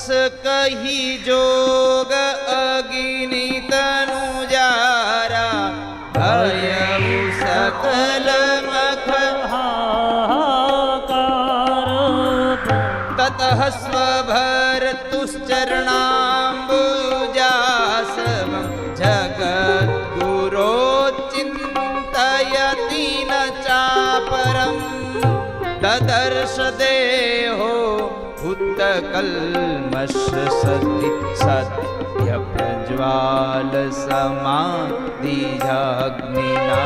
कही जोग अग्नि तनु जारा भयउ सकल मख हाहाकार ततः स्वभर्तुश्चरणाम्बुजासवं जगद्गुरो चिन्तयति न चापरम् ददर्श देहो भूतकल्मष सत्य प्रज्वाल समाधिजाग्निना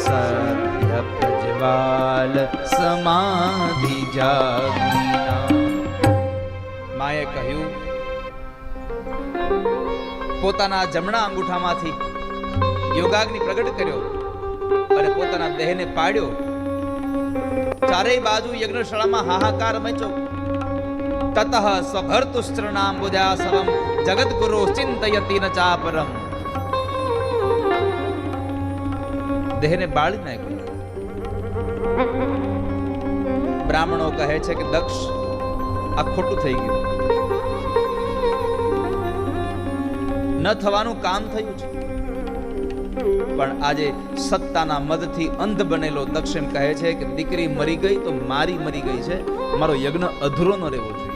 सत्य प्रज्वाल समाधिजाग्निना। माए કહ્યું પોતાના જમણા અંગૂઠામાંથી યોગાગ્નિ પ્રગટ કર્યો અને પોતાના દેહને પાડ્યો। ચારેય બાજુ યજ્ઞશાળામાં હાહાકાર મચ્યો। તતઃ સ્વભર્તુશ્ચરણામ્બુજાસવં જગદ્ગુરો ચિંતયતિ ન ચાપરમ। દેહને બાળી નાખ્યો। બ્રાહ્મણો કહે છે કે દક્ષ આ ખોટું થઈ ગયું, ન થવાનું કામ થયું છે। પણ આજે સત્તાના મદથી અંધ બનેલો દક્ષ એમ કહે છે કે દીકરી મરી ગઈ તો મારી મરી ગઈ છે, મારો યજ્ઞ અધૂરો ન રહેવો જોઈએ।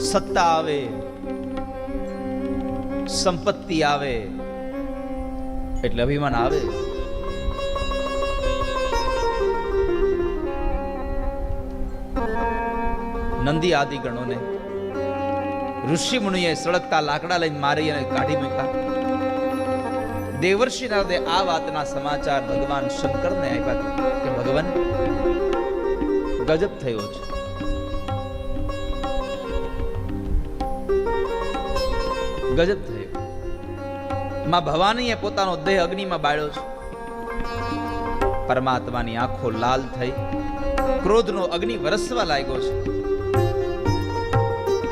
સત્તા આવે, સંપત્તિ આવે એટલે અભિમાન આવે। નંદી આદિ ગણોને ઋષિ મુનિએ સળગતા લાકડા લઈને મારી અને કાઢી મૂક્યા। દેવર્ષિ નારદે આ વાતના સમાચાર ભગવાન શંકરને આપ્યા કે ભગવાન ગજબ થયો છે। ગજબ થયો। માં ભવાનીએ પોતાનો દેહ અગ્નિમાં બાળ્યો છે। પરમાત્માની આંખો લાલ થઈ, ક્રોધનો અગ્નિ વરસવા લાગ્યો છે।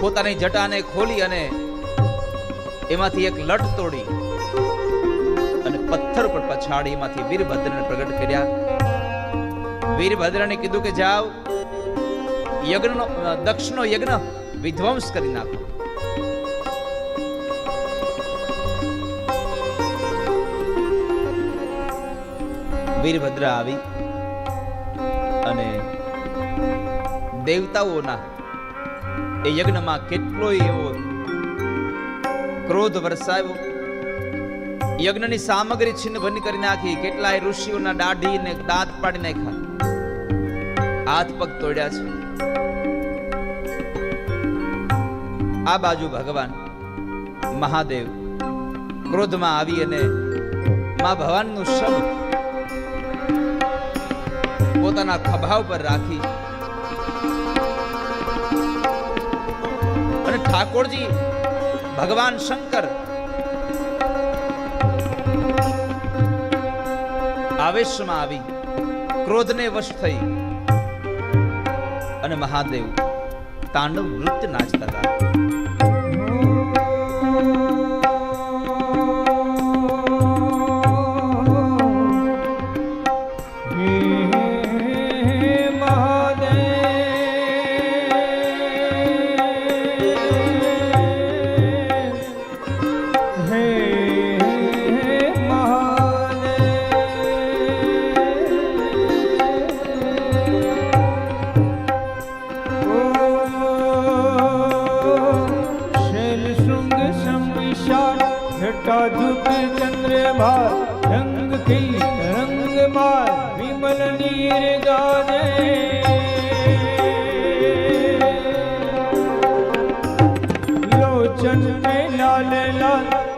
પોતાની જટાને ખોલી અને એમાંથી એક લટ તોડી અને પથ્થર પર પછાડી એમાંથી વીરભદ્રને પ્રગટ કર્યા। વીરભદ્રને કીધું કે જાઓ યજ્ઞનો દક્ષનો યજ્ઞ વિધ્વંસ કરી નાખો। વીરભદ્ર આવી અને દેવતાઓના એ યજ્ઞમાં કેટલો એવો ક્રોધ વરસાવ્યો। યજ્ઞની સામગ્રી છિન્ન ભન્ન કરી નાખી। કેટલાય ઋષિઓના દાઢી ને દાંત પાડી નાખ્યા, હાથ પગ તોડ્યા છે। આ બાજુ ભગવાન મહાદેવ ક્રોધમાં આવી અને મા ભવાનીનું શબ પોતાના ખભા ઉપર રાખી અને ઠાકોરજી ભગવાન શંકર આવેશમાં આવી ક્રોધને વશ થઈ અને મહાદેવ તાંડવ નૃત્ય નાચતા હતા।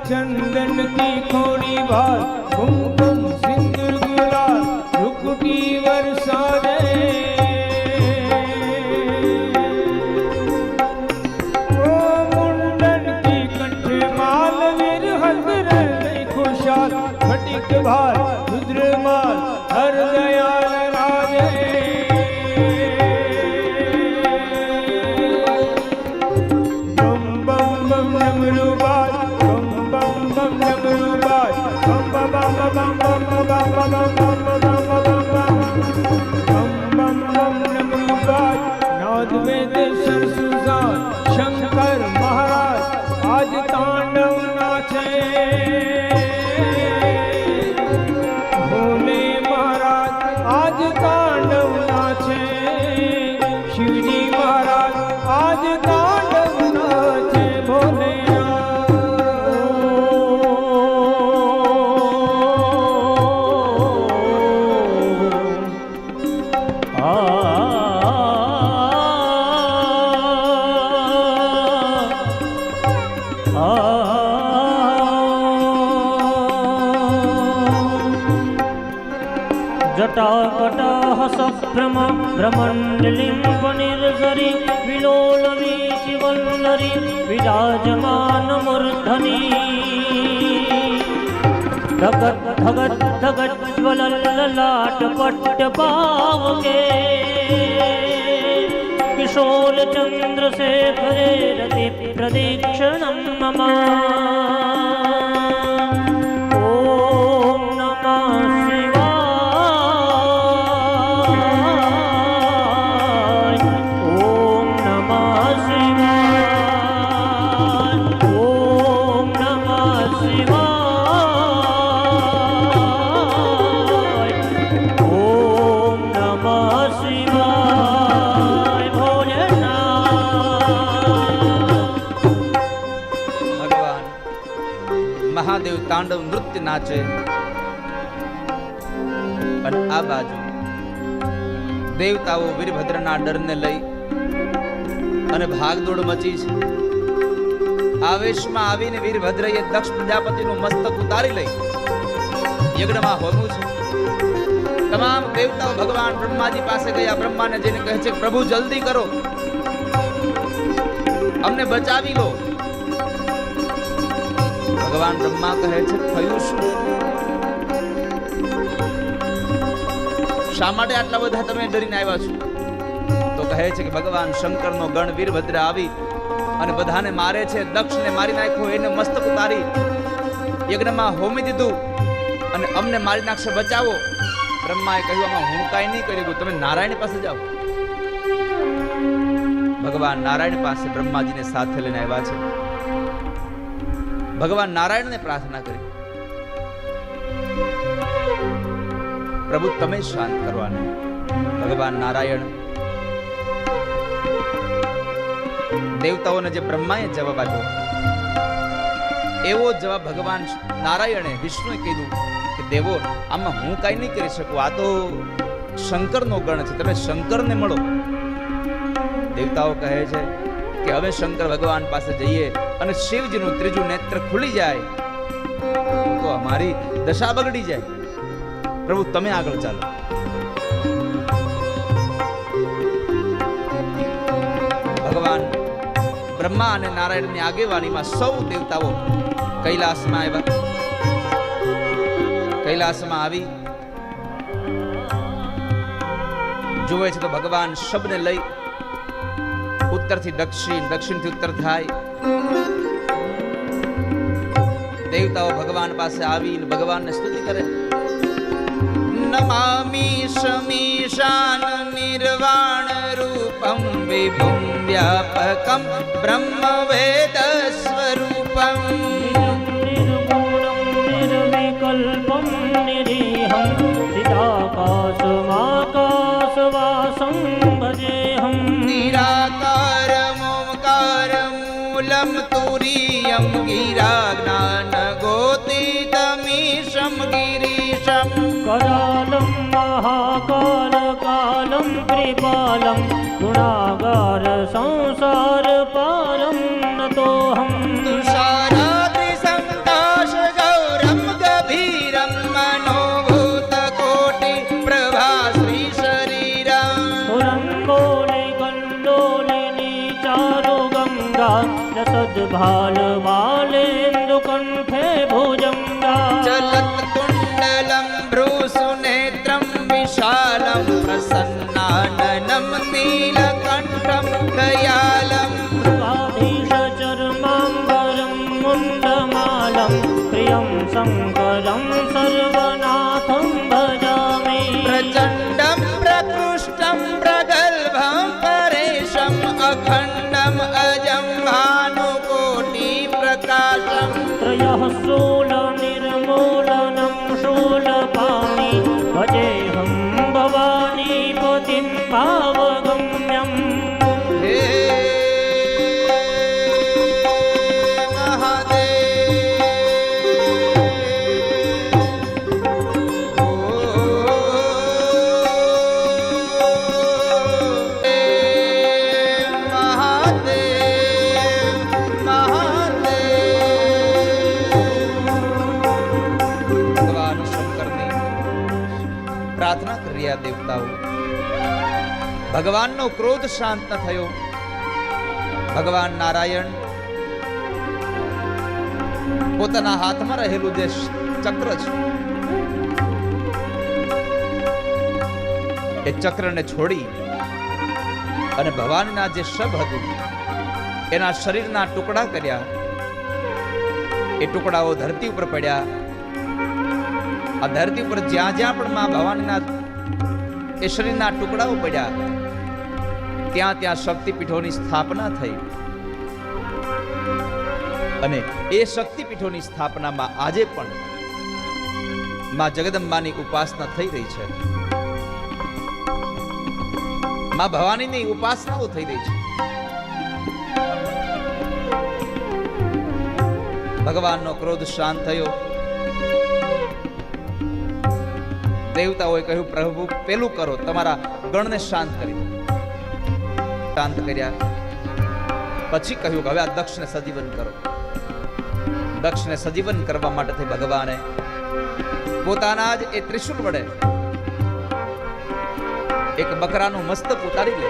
चंदन की खोड़ी भार कुमकुम सिंदूर गुलाल रुकुटी वर्षा दे ओ मुंडन की कंठे माल वीर हल्दर खुशाल फटिक भार रुद्र माल हर दयाल राजे। અદ્વૈત સરસુજાન શંકર મહારાજ આજ તાંડવ નાચે ભોલે મહારાજ આજ તાંડવ નાચે શિવજી મહારાજ આજ તાંડવ નાચે ભોલે जटाकटाः सभ्रम भ्रमण्डलिम्बनिर्झरि विलोलवीचिवल्लरि विराजमानमूर्धनि धगत् धगत् धगज्ज्वलल्ललाटपट्टपावके किशोरचन्द्रशेखरे रति प्रदीक्षणं मम મહાદેવ તાંડવ નૃત્ય નાચે અને આ બાજુ દેવતાઓ વીરભદ્રના ડરને લઈ અને ભાગદોડ મચી છે. આવેશમાં આવીને વીરભદ્રએ દક્ષ પ્રજાપતિનું મસ્તક ઉતારી લઈ યજ્ઞમાં હોમું છે. તમામ દેવતાઓ ભગવાન બ્રહ્માજી પાસે ગયા. બ્રહ્માને જઈને કહે છે, પ્રભુ જલ્દી કરો, અમને બચાવી લો. ભગવાન બ્રહ્મા કહે છે, થયું શું? શા માટે આટલા બધા તમે ડરીને આવ્યા છો? તો કહે છે કે ભગવાન શંકરનો ગણ વીરભદ્ર આવી અને બધાને મારે છે. દક્ષને મારી નાખ્યો, એને મસ્તક ઉતારી યજ્ઞમાં હોમી દીધું અને અમને મારી નાખશે, બચાવો. બ્રહ્માએ કહ્યું, આમાં હું કાંઈ નહીં કરી શકું, તમે નારાયણ પાસે જાઓ. ભગવાન નારાયણ પાસે બ્રહ્માજીને સાથે લઈને આવ્યા છે. ભગવાન નારાયણને પ્રાર્થના કરી, પ્રભુ તમે શાંત કરવાને. ભગવાન નારાયણ દેવતાઓને જે બ્રહ્માએ જવાબ આપ્યો એવો જવાબ ભગવાન નારાયણે વિષ્ણુએ કીધું કે દેવો, આમાં હું કાંઈ નહીં કરી શકું, આ તો શંકરનો ગણ છે, તમે શંકરને મળો. દેવતાઓ કહે છે કે હવે શંકર ભગવાન પાસે જઈએ અને શિવજીનું ત્રીજું નેત્ર ખુલી જાય તો અમારી દશા બગડી જાય. પ્રભુ તમે આગળ ચાલો. ભગવાન બ્રહ્મા અને નારાયણની આગેવાનીમાં સૌ દેવતાઓ કૈલાસમાં આવ્યા. કૈલાસમાં આવી જુએ છે તો ભગવાન શબને લઈ ઉત્તરથી દક્ષિણ, દક્ષિણથી ઉત્તર થાય. દેવતાઓ ભગવાન પાસે આવીને ભગવાનને સ્તુતિ કરે. નમામિ શમીશાન નિર્વાણ રૂપમ વિભુમ વ્યાપકમ બ્રહ્મ વેદ સ્વરૂપમ નિર્ગુણમ નિર્વિકલ્પમ નિરીહં ચિદાકાશમાકાશવાસં ભજેહં નિરાકારમોમકારમૂલમ તુરીયમ ગિરાજ્ઞાન ગોતીતમીશમ ગિરીશમ करालं महाकालकालं कृपालं गुणागार संसारपारं नतोऽहं तुषाराद्रिसङ्काश गौरं गभीरं मनोभूतकोटि प्रभा श्रीशरीरं सुरङ्गोलिकल्लोलिनी चारुगङ्गा रसद्भालबालेन्दुकण्ठे भुजङ्गा चलत्कुण्डलं भ्रूसुनेत्रं विशालं प्रसन्नाननं नीलकण्ठं दयालं चर्माम्बरं मुण्डमालं प्रियं शङ्करं सर्वनाथं भजामि प्रचण्डं प्रकृष्टं प्रगल्भं परेशं ભાવગમ્યમ હે પ્રાર્થના કરી રહ્યા દેવતાઓ. ભગવાનનો ક્રોધ શાંત ન થયો. ભગવાન નારાયણ પોતાના હાથમાં રહેલું જે ચક્ર છે એ ચક્રને છોડી અને ભગવાનના જે શબ હતું એના શરીરના ટુકડા કર્યા. એ ટુકડાઓ ધરતી ઉપર પડ્યા. આ ધરતી ઉપર જ્યાં જ્યાં પણ માં ભવાનીના એ શરીરના ટુકડાઓ પડ્યા ત્યાં ત્યાં શક્તિપીઠોની સ્થાપના થઈ. અને એ શક્તિપીઠોની સ્થાપનામાં આજે પણ માં જગદંબાની ઉપાસના થઈ રહી છે. માં ભવાનીની ઉપાસનાઓ થઈ રહી છે. ભગવાનનો ક્રોધ શાંત થયો. દેવતાઓએ કહ્યું પ્રભુ પેલું કરો, તમારા ગણને શાંત કરી દો. શાંત કર્યા પછી કહ્યું કે હવે આ દક્ષને સજીવન કરો. દક્ષને સજીવન કરવા માટે ભગવાને પોતાના જ એ ત્રિશુલ વડે એક બકરાનું મસ્તક ઉતારી લે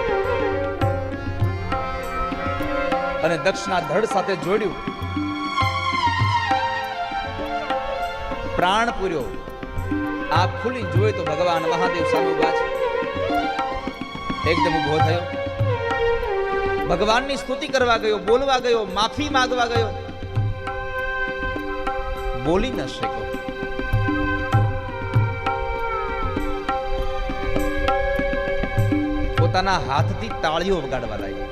અને દક્ષના ધડ સાથે જોડ્યું. પ્રાણ પૂર્યો. આંખ ખુલી જોયે તો ભગવાન મહાદેવ સામે ઉભા છે. એકદમ ઉભો થયો. ભગવાનની સ્તુતિ કરવા ગયો, બોલવા ગયો, માફી માંગવા ગયો. બોલી ન શક્યો. પોતાના હાથથી તાળીઓ વગાડવા લાગ્યો.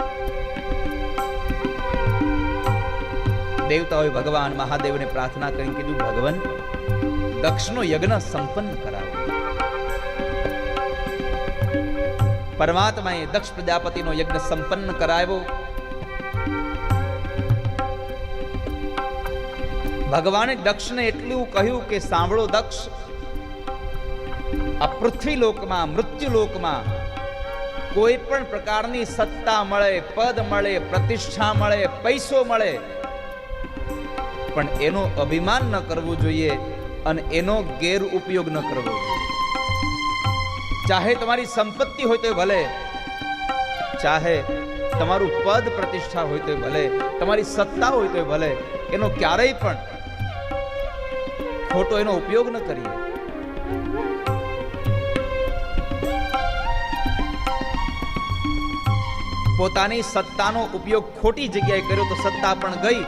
દેવતાઓએ ભગવાન મહાદેવને પ્રાર્થના કરી કીધું, ભગવાન દક્ષનો યજ્ઞ સંપન્ન કરાવો. પરમાત્માએ દક્ષ પ્રજાપતિનો યજ્ઞ સંપન્ન કરાવ્યો. ભગવાને દક્ષને એટલું કહ્યું કે સાંભળો દક્ષ, આ પૃથ્વી લોકમાં, મૃત્યુ લોકમાં કોઈ પણ પ્રકારની સત્તા મળે, પદ મળે, પ્રતિષ્ઠા મળે, પૈસો મળે, પણ એનો અભિમાન ન કરવું જોઈએ અને એનો ગેરઉપયોગ ન કરવો. ચાહે તમારી સંપત્તિ હોય તો ભલે, ચાહે તમારું પદ પ્રતિષ્ઠા હોય તો ભલે, તમારી સત્તા હોય તો ભલે, એનો ક્યારેય પણ ખોટો એનો ઉપયોગ ન કરીએ. પોતાની સત્તાનો ઉપયોગ ખોટી જગ્યાએ કર્યો તો સત્તા પણ ગઈ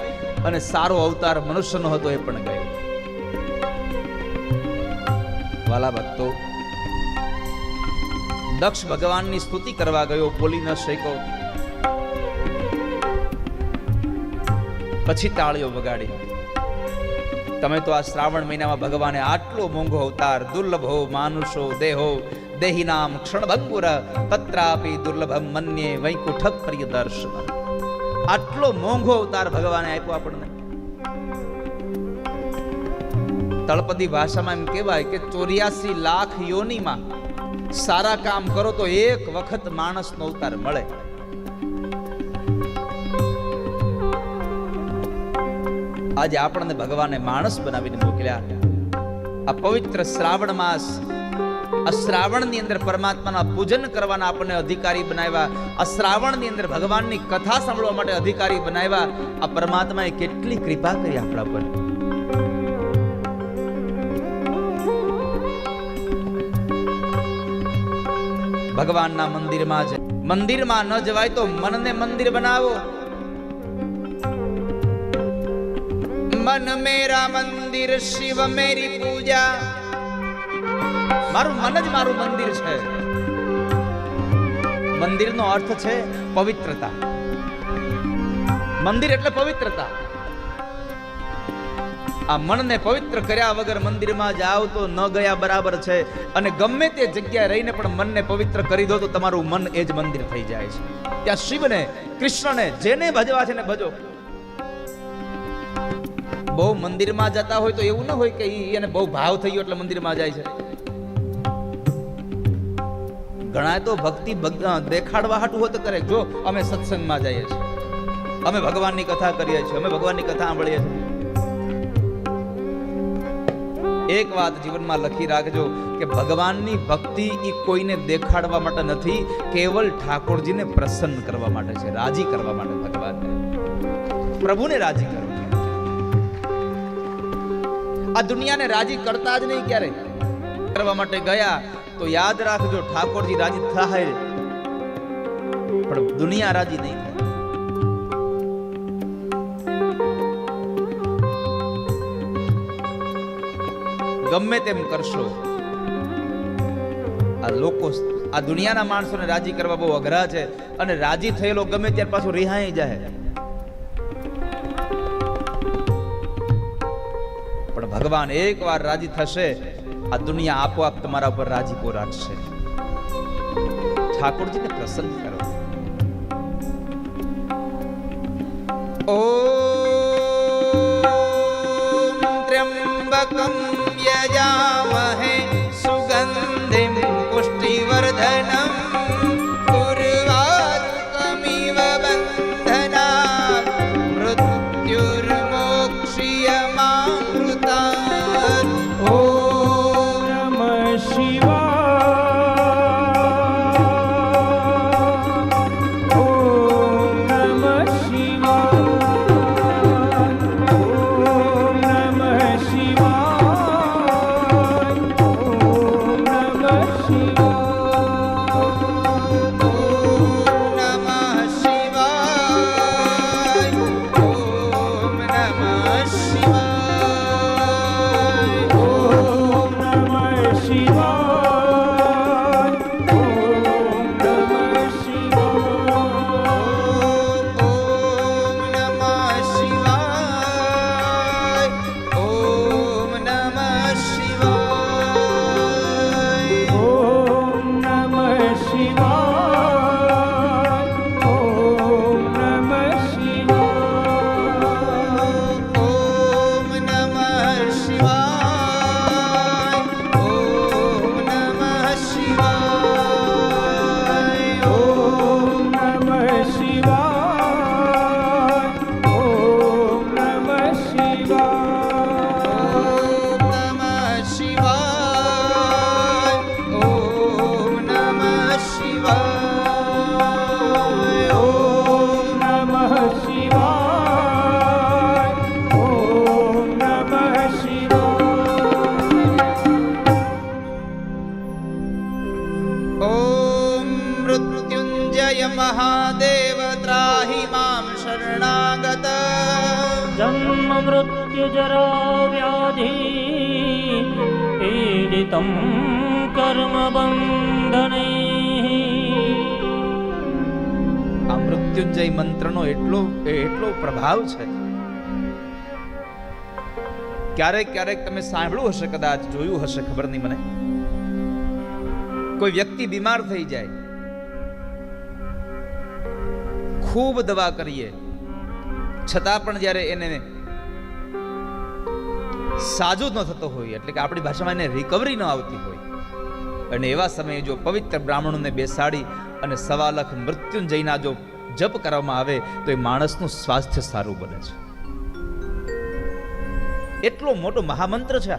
અને સારો અવતાર મનુષ્યનો હતો એ પણ ગયો. વાલા ભક્તો, દક્ષ ભગવાનની સ્તુતિ કરવા ગયો, બોલી ન શક્યો. પછી તાળીઓ વગાડી. તમે તો આ શ્રાવણ મહિનામાં ભગવાને આટલો મોંઘો અવતાર, દુર્લભો માનુષો દેહો દેહિનામ ક્ષણભંગુર તત્રાપી દુર્લભમ મન્યે વૈકુંઠ પ્રિય દર્શન. આટલો મોંઘો અવતાર ભગવાને આપ્યો આપણને. તળપદી ભાષામાં એમ કહેવાય કે 84 લાખ યોનીમાં સારા કામ કરો તો એક વખત માણસનો અવતાર મળે. આજે આપણને ભગવાને માણસ બનાવીને મોકલ્યા. આ પવિત્ર શ્રાવણ માસ, આ શ્રાવણની અંદર પરમાત્માના પૂજન કરવાના આપણને અધિકારી બનાવ્યા. આ શ્રાવણની અંદર ભગવાનની કથા સાંભળવા માટે અધિકારી બનાવ્યા. આ પરમાત્માએ કેટલી કૃપા કરી આપણા પર. ભગવાનના મંદિરમાં જ, મંદિરમાં ન જવાય તો મનને મંદિર બનાવો. મન મેરા મંદિર, શિવ મેરી પૂજા. મારું મન જ મારું મંદિર છે. મંદિરનો અર્થ છે પવિત્રતા. મંદિર એટલે પવિત્રતા. આ મનને પવિત્ર કર્યા વગર મંદિરમાં જાઓ તો ન ગયા બરાબર છે. અને ગમે તે જગ્યાએ રહીને પણ મનને પવિત્ર કરી દો તો તમારું મન એ જ મંદિર થઈ જાય છે. ત્યાં શિવને, કૃષ્ણને, જેને ભજવા છે ને ભજો. બહુ મંદિરમાં જતા હોય તો એવું ન હોય કે એને બહુ ભાવ થઈ ગયો એટલે મંદિરમાં જાય છે. ઘણા તો ભક્તિ દેખાડવા હાટું હોત કરે. જો અમે સત્સંગમાં જઈએ છીએ, અમે ભગવાનની કથા કરીએ છીએ, અમે ભગવાનની કથા સાંભળીએ છીએ. એક વાત જીવનમાં લખી રાખજો કે ભગવાનની ભક્તિ એ કોઈને દેખાડવા માટે નથી, કેવલ ઠાકોરજીને પ્રસન્ન કરવા માટે છે, રાજી કરવા માટે. ભગવાનને, પ્રભુને રાજી કરવા. આ દુનિયાને રાજી કરતા જ નહીં ક્યારે. કરવા માટે ગયા તો યાદ રાખજો ઠાકોરજી રાજી થાય પણ દુનિયા રાજી નહીં થાય. ગમે તેમ કરશો, આ લોકો, આ દુનિયાના માણસોને રાજી કરવા બહુ અઘરા છે. અને રાજી થયેલો ગમે ત્યાર પાછો રિહાઈ જાય. પણ ભગવાન એકવાર રાજી થશે, આ દુનિયા આપોઆપ તમારા ઉપર રાજીપો રાખશે. ઠાકોરજીને પ્રસન્ન કરો. ઓમ ત્ર્યંબકમ યજામહે સુગંધિમ પુષ્ટિવર્ધનમ ઉર્વારુકમિવ બંધનાत् મૃત્યુર્મોક્ષ્યમામૃતાत्. ઓમ નમઃ શિવાય. ઓમ નમઃ શિવાય. ઓમ નમઃ શિવાય. ઓમ નમઃ મહાદેવ ત્રાહિ મામ શરણાગત. જન્મ મૃત્યુ જરા વ્યાધિ પીડિતમ કર્મ બંધનૈ. આ મૃત્યુંજય મંત્રનો એટલો પ્રભાવ છે. ક્યારેક તમે સાંભળ્યું હશે, કદાચ જોયું હશે, ખબર નહીં મને. કોઈ વ્યક્તિ બીમાર થઈ જાય, ખૂબ દવા કરીએ છતાં પણ જ્યારે એને સાજો ન થતો હોય, એટલે કે આપણી ભાષામાં એને રિકવરી ન આવતી હોય, અને એવા સમયે જો પવિત્ર બ્રાહ્મણોને બેસાડી અને 1.25 લાખ મૃત્યુંજયના જો જપ કરવામાં આવે તો એ માણસનું સ્વાસ્થ્ય સારું બને છે. એટલો મોટો મહામંત્ર છે.